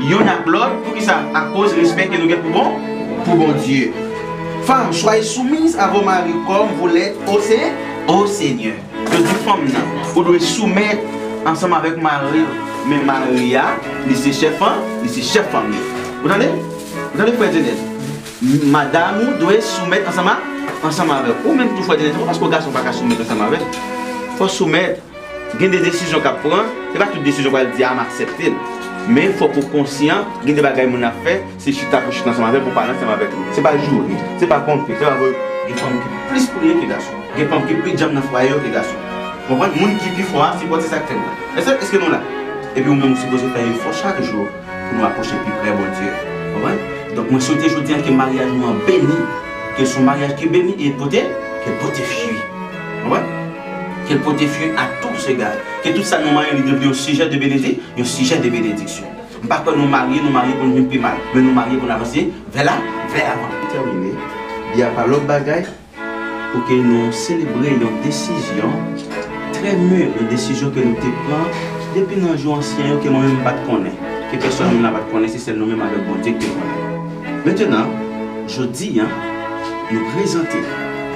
yon ak l'autre pour qui ça à cause respect que nous avons pour bon Dieu. Femmes, soyez soumises à vos maris comme vous l'êtes au Seigneur. Je dis femme, vous devez soumettre ensemble avec Marie, mais Maria, c'est chef, c'est chef famille. Vous entendez? Vous entendez, frère Djenel? Madame, vous devez soumettre ensemble avec vous. Ou même tout frère Djenel, parce que les garçons ne peuvent pas soumettre ensemble avec. Il faut soumettre. Il y a des décisions qu'à prendre. Ce n'est pas toute décision qu'on va dire à m'accepter. Mais il faut qu'on soit conscient, il y a des choses qu'on a fait, c'est chita pour chita ensemble avec, pour parler ensemble avec nous. Ce n'est pas jouer, ce n'est pas compter, c'est pas vrai. Il y a des femmes qui sont plus priées que les garçons. Il y a des femmes qui sont plus jambes dans le foyer que les garçons. Vous comprenez? Les gens qui vivent fort, c'est quoi ça que est-ce que nous là? Et puis nous-mêmes, nous sommes supposés faire un effort chaque jour pour nous approcher plus près de Dieu. Vous comprenez? Donc moi, je souhaite que le mariage nous a béni, que son mariage qui est béni et qu'elle peut fuir. Vous comprenez? Qu'elle peut fuir à tous ces gars. Que tout ça, nous marions, il devient un sujet de bénédiction, un sujet de bénédiction. Pas que nous marions pour nous plus mal, mais nous marions pour avancer vers l'avant. Terminé. Il n'y a pas l'autre bagaille pour que nous célébrions une décision très mûre, une décision que nous prenons depuis nos jours anciens que moi-même ne connais pas, que personne ne connaît, c'est celle nous-mêmes avec bon Dieu que nous connaissons. Maintenant, je dis, nous présenter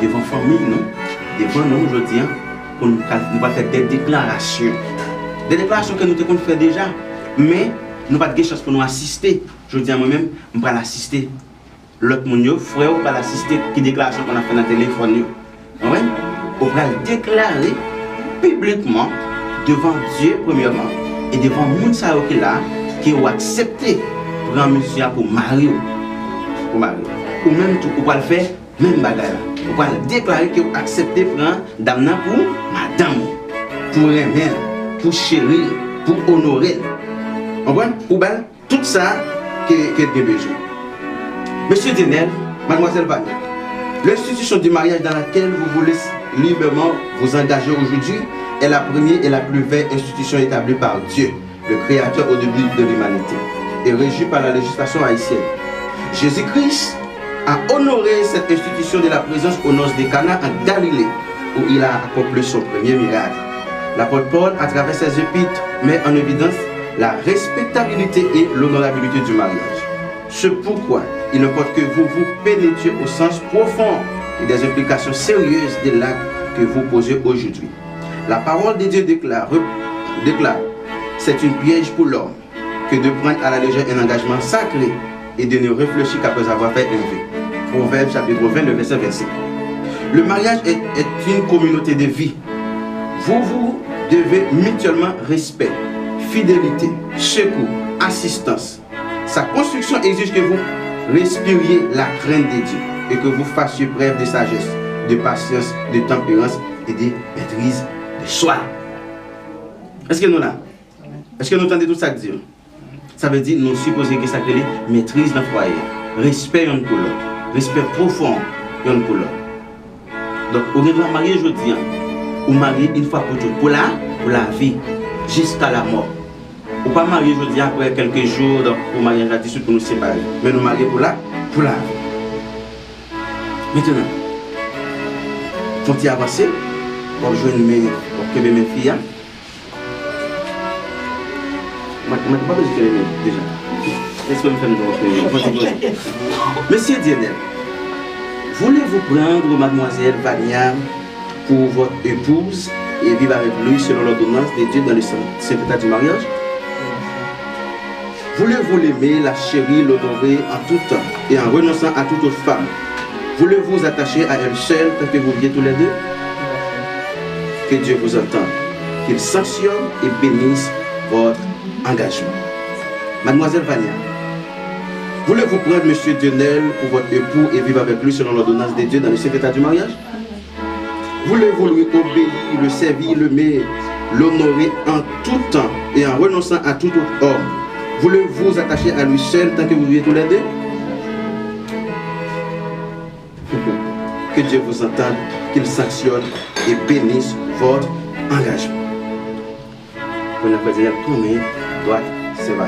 devant la famille, devant nous, je dis, pour nous faire des déclarations. Des déclarations que nous devons faire déjà, mais nous n'avons pas de chance pour nous assister. Je dis à moi-même, je vais assister. L'autre monde, frère, on va assister qui déclaration qu'on a fait dans le téléphone. On va déclarer publiquement devant Dieu, premièrement, et devant le monde qui est là, qui ont accepté pour un monsieur pour marier. Ou même tout, on va le faire, même bagarre. On va déclarer qu'ils ont accepté pour un dame pour madame, pour aimer, pour chérir, pour honorer. Pour tout ça qui est besoin. Monsieur Djenel, mademoiselle Vania, l'institution du mariage dans laquelle vous voulez librement vous engager aujourd'hui est la première et la plus vieille institution établie par Dieu, le Créateur au début de l'humanité, et régie par la législation haïtienne. Jésus-Christ a honoré cette institution de la présence aux noces de Cana en Galilée, où il a accompli son premier miracle. L'apôtre Paul, à travers ses épîtres, met en évidence la respectabilité et l'honorabilité du mariage. C'est pourquoi il importe que vous vous pénétriez au sens profond et des implications sérieuses de l'acte que vous posez aujourd'hui. La parole de Dieu déclare, c'est une piège pour l'homme que de prendre à la légère un engagement sacré et de ne réfléchir qu'après avoir fait un vœu. Proverbe chapitre 20, le verset 25. Le mariage est une communauté de vie. Vous devez mutuellement respect, fidélité, secours, assistance. Sa construction exige que vous respiriez la crainte de Dieu et que vous fassiez preuve de sagesse, de patience, de tempérance et de maîtrise de soi. Est-ce que nous là? Est-ce que nous entendons tout ça dire? Ça veut dire nous supposons que ça crée maîtrise dans le foyer, respect l'un pour l'autre, respect profond l'un pour l'autre. Donc, au lieu de la marier aujourd'hui, ou marier une fois pour toutes, pour la vie, jusqu'à la mort. Ou pas marier aujourd'hui après quelques jours pour marier à 18 pour nous séparer. Mais nous marier pour la vie. Maintenant, faut-il avancer pour jouer mes filles? Je ne pas besoin de déjà. Est-ce que nous faisons Monsieur Djenel, voulez-vous prendre mademoiselle Vania pour votre épouse et vivre avec lui selon l'ordonnance de Dieu dans le secrétaire du mariage? Voulez-vous l'aimer, la chérir, l'honorer en tout temps et en renonçant à toute autre femme? Voulez-vous vous attacher à elle seule tant que vous viviez tous les deux? Que Dieu vous entende, qu'il sanctionne et bénisse votre engagement. Mademoiselle Vania, voulez-vous prendre Monsieur Djenel pour votre époux et vivre avec lui selon l'ordonnance de Dieu dans le secrétaire du mariage? Voulez-vous lui obéir, le servir, l'aimer, l'honorer en tout temps et en renonçant à tout autre homme? Voulez-vous vous attacher à lui seul tant que vous vivez tous les deux? Que Dieu vous entende, qu'il sanctionne et bénisse votre engagement. Pour la présidente, tournez, droite, sévère.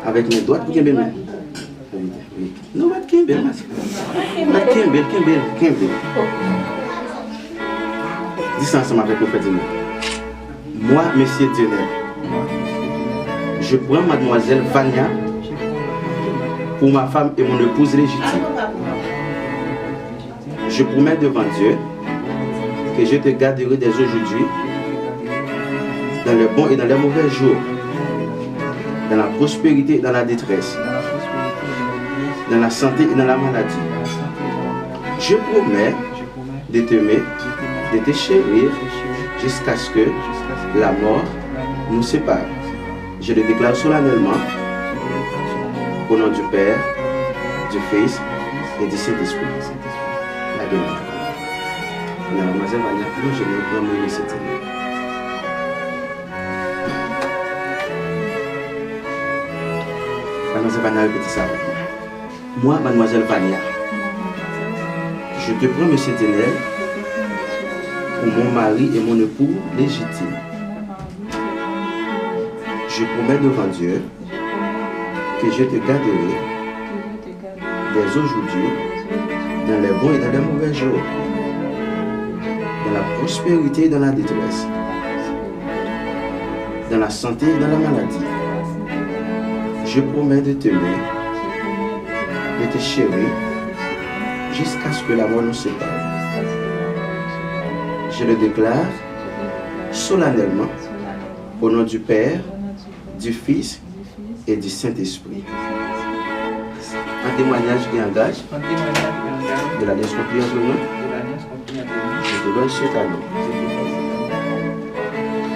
Avec mes doigts, qui est bien. Non, pas de Kimbel. Dis ça ensemble avec le frère Dionel. Moi, monsieur Dionel, je prends mademoiselle Vania pour ma femme et mon épouse légitime. Je promets devant Dieu que je te garderai dès aujourd'hui dans les bons et dans les mauvais jours, dans la prospérité et dans la détresse, dans la santé et dans la maladie. Je promets de t'aimer, de te chérir jusqu'à ce que la mort nous sépare. Je le déclare solennellement au nom du Père, du Fils et du Saint-Esprit. La guérison. Mademoiselle Vania, je vais prendre le cette année. Mademoiselle Vania, répétez ça avec moi. Moi, Mademoiselle Vania, je te prends, monsieur Dionel, pour mon mari et mon époux légitime. Je promets devant Dieu que je te garderai dès aujourd'hui dans les bons et dans les mauvais jours, dans la prospérité et dans la détresse, dans la santé et dans la maladie. Je promets de t'aimer, de te chérir, jusqu'à ce que la mort nous sépare. Je le déclare solennellement au nom du Père, du Fils et du Saint-Esprit. Un témoignage qui engage de l'alliance conclue entre nous. Je te donne cet anneau.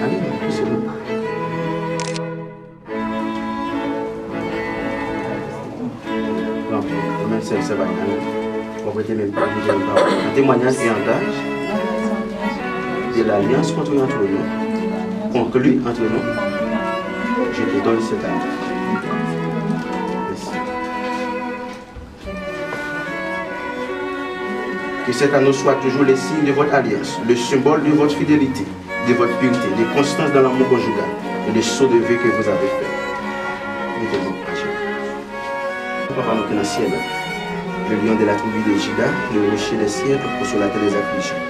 Allez, c'est bon. Ça va. Un témoignage qui engage de l'alliance entre nous, conclue entre nous. Je te donne cet anneau. Que cet anneau soit toujours le signe de votre alliance, le symbole de votre fidélité, de votre pureté, de constance dans l'amour conjugal et le saut de vie que vous avez fait. Papa, nous qui dans le ciel, le lion de la tribu de Juda, le rocher des siècles, consolateur des affligés.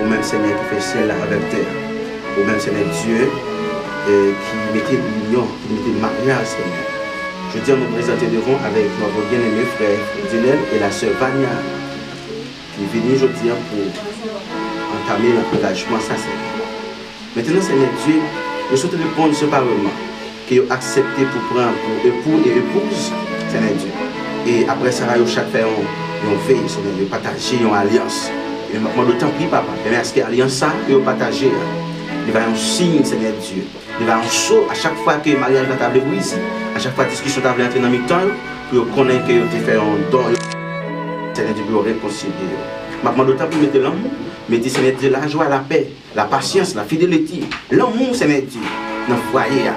Au même Seigneur qui fait ciel avec terre, au même Seigneur Dieu qui mettait l'union, qui mettait le mariage, Seigneur. Je dis, nous présenter devant avec notre bien-aimé frère Dionel et la sœur Vania, qui est venue aujourd'hui pour entamer l'engagement, ça Seigneur. Maintenant, Seigneur Dieu, nous souhaitons répondre ce parlement qui ont accepté pour prendre pour époux et épouse, Seigneur Dieu. Et après ça, chaque fait on veille, Seigneur, de partager une alliance. Et maintenant, d'autant plus, papa, mais est-ce que l'alliance ça, que vous partagez, il va y avoir un signe, Seigneur Dieu. Il va y avoir un saut à chaque fois que le mariage va table brise, à chaque fois que la discussion va entrer dans le temps, pour connaître que vous fait un don, Seigneur Dieu, pour réconcilier. Maintenant, d'autant plus, mettez l'amour, mettez, Seigneur Dieu, la joie, la paix, la patience, la fidélité, l'amour, Seigneur Dieu, dans le foyer.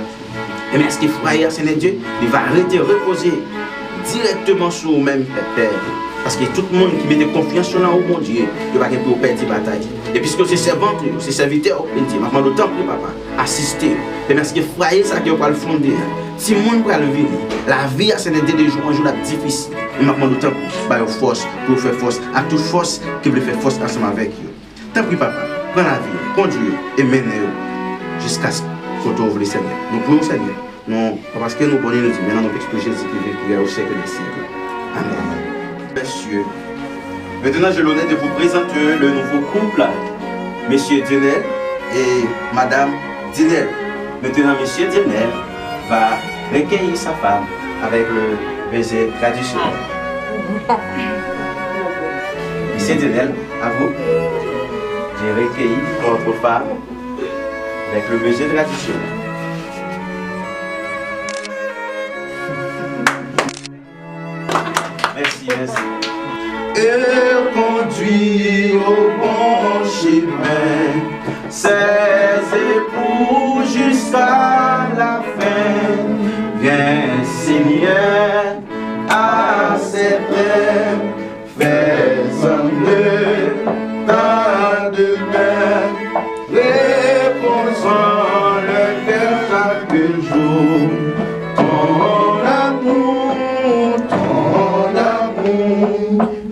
Et mais est-ce que le foyer, Seigneur Dieu, il va arrêter, reposer directement sur vous-même, Père. Parce que tout le monde qui met de confiance sur nous, mon Dieu, il va pour perdre la bataille. Et puisque c'est servant, c'est serviteur, maintenant d'autant plus, papa, assister. Et parce que le foyer, ça qui va le fonder. Si le monde va le vivre, la vie, c'est des jours en jour difficile. Et maintenant d'autant plus, bah, force, pour faire force, à toute force qui veut faire force ensemble avec vous. Tant pis, papa, prends la vie, conduis et menez-vous jusqu'à ce qu'on trouve le Seigneur. Nous pouvons, Seigneur. Non, parce que nous connaissons, nous disons, maintenant nous expliquons Jésus qui vit au siècle des siècles. Amen. Messieurs, maintenant j'ai l'honneur de vous présenter le nouveau couple, Monsieur Dionel et Madame Dionel. Maintenant, Monsieur Dionel va recueillir sa femme avec le baiser traditionnel. Monsieur Dionel, à vous, j'ai recueilli votre femme avec le baiser traditionnel. Merci, merci. Et conduit au bon chemin ses époux jusqu'à la fin. Viens, Seigneur, à ses rêves, fais-en-le ta demeure. Reposons le cœur chaque jour.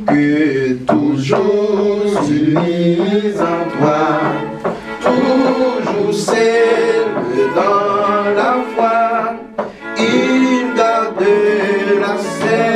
Que toujours s'unisse en toi. toi. Toujours seul dans la foi, il garde la scène.